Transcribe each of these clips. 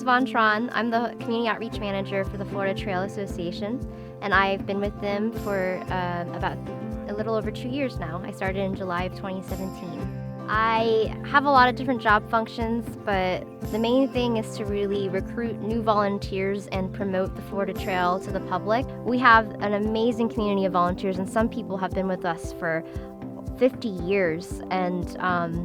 Von Tron. I'm the Community Outreach Manager for the Florida Trail Association, and I've been with them for about a little over 2 years now. I started in July of 2017. I have a lot of different job functions, but the main thing is to really recruit new volunteers and promote the Florida Trail to the public. We have an amazing community of volunteers, and some people have been with us for 50 years and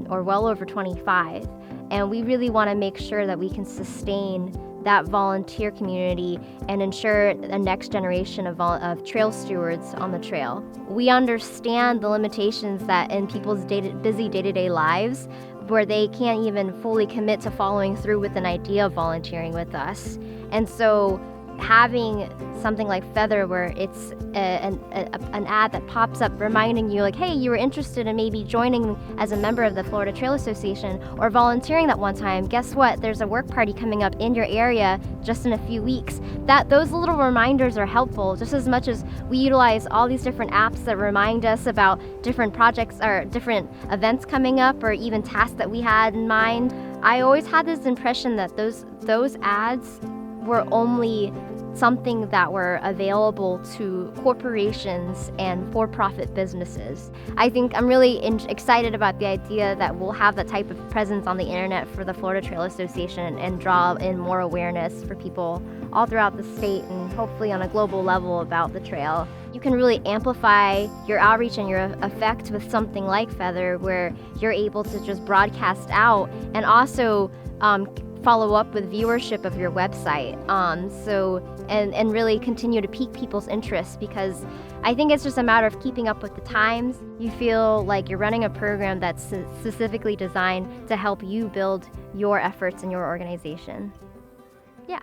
or well over 25. And we really want to make sure that we can sustain that volunteer community and ensure a next generation of trail stewards on the trail. We understand the limitations that in people's busy day-to-day lives, where they can't even fully commit to following through with an idea of volunteering with us. And so having something like Feathr, where it's an ad that pops up reminding you, like, hey, you were interested in maybe joining as a member of the Florida Trail Association or volunteering that one time, guess what, there's a work party coming up in your area just in a few weeks. Those little reminders are helpful just as much as we utilize all these different apps that remind us about different projects or different events coming up or even tasks that we had in mind. I always had this impression that those ads were only something that were available to corporations and for-profit businesses. I think I'm really excited about the idea that we'll have that type of presence on the internet for the Florida Trail Association and draw in more awareness for people all throughout the state and hopefully on a global level about the trail. You can really amplify your outreach and your effect with something like Feathr, where you're able to just broadcast out and also follow up with viewership of your website, and really continue to pique people's interest, because I think it's just a matter of keeping up with the times. You feel like you're running a program that's specifically designed to help you build your efforts in your organization. Yeah.